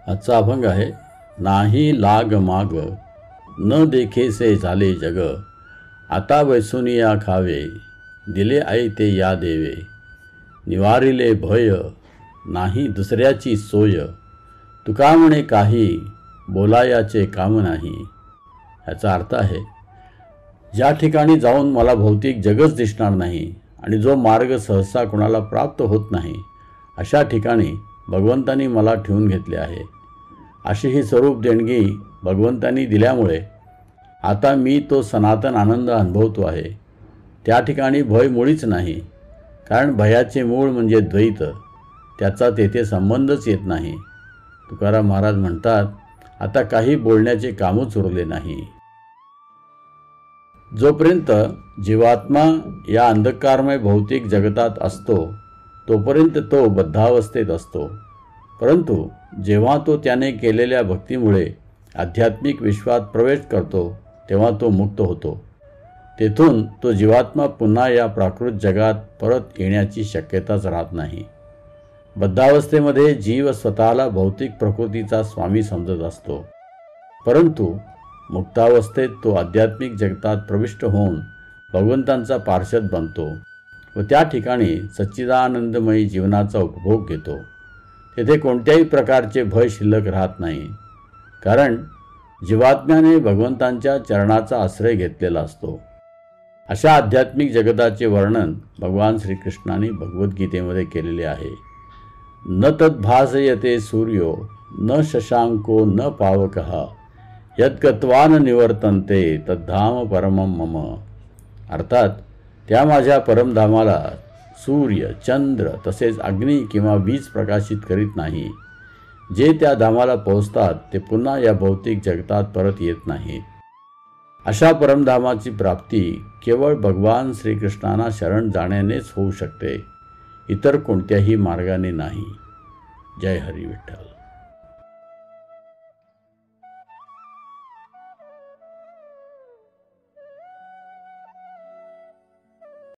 आजचा अभंग आहे. नाही लाग माग न देखेसे झाले जग, आता वैसुनिया खावे, दिले आई ते या देवे. निवारिले भय नाही दुसऱ्याची सोय, तुका म्हणे काही बोलायाचे काम नाही. याचा अर्थ आहे, ज्या ठिकाणी जाऊन मला भौतिक जगच दिसणार नाही आणि जो मार्ग सहसा कोणाला प्राप्त होत नाही, अशा ठिकाणी भगवंतांनी मला ठेवून घेतले आहे. अशी ही स्वरूप देणगी भगवंतांनी दिल्यामुळे आता मी तो सनातन आनंद अनुभवतो आहे. त्या ठिकाणी भय मुळीच नाही, कारण भयाचे मूळ म्हणजे द्वैत, त्याचा तेथे संबंधच येत नाही. तुकाराम महाराज म्हणतात, आता काही बोलण्याचे कामच उरले नाही. जोपर्यंत जीवात्मा या अंधकारमय भौतिक जगतात असतो तोपर्यंत तो बद्धावस्थेत असतो. परंतु जेव्हा तो त्याने केलेल्या भक्तीमुळे आध्यात्मिक विश्वात प्रवेश करतो तेव्हा तो मुक्त होतो. तेथून तो जीवात्मा पुन्हा या प्राकृत जगात परत येण्याची शक्यताच राहत नाही. बद्धावस्थेमध्ये जीव स्वतःला भौतिक प्रकृतीचा स्वामी समजत असतो, परंतु मुक्तावस्थेत तो आध्यात्मिक जगतात प्रविष्ट होऊन भगवंतांचा पार्षद बनतो व त्या ठिकाणी सच्चिदानंदमयी जीवनाचा उपभोग घेतो. तेथे कोणत्याही प्रकारचे भय शिल्लक राहत नाही, कारण जीवात्म्याने भगवंतांच्या चरणाचा आश्रय घेतलेला असतो. अशा आध्यात्मिक जगताचे वर्णन भगवान श्रीकृष्णाने भगवद्गीतेमध्ये केलेले आहे. न तद्भासयते सूर्यो न शशांको न पावकः, यद्गत्वा न निवर्तन्ते तद्धाम परमं मम. अर्थात त्या माझ्या परमधामाला सूर्य, चंद्र तसेच अग्नी किंवा वीज प्रकाशित करीत नाही. जे त्या धामाला पोहोचतात ते पुन्हा या भौतिक जगतात परत येत नाहीत. अशा परमधामाची प्राप्ती केवळ भगवान श्रीकृष्णांना शरण जाण्यानेच होऊ शकते, इतर कोणत्याही मार्गाने नाही. जय हरी विठ्ठल.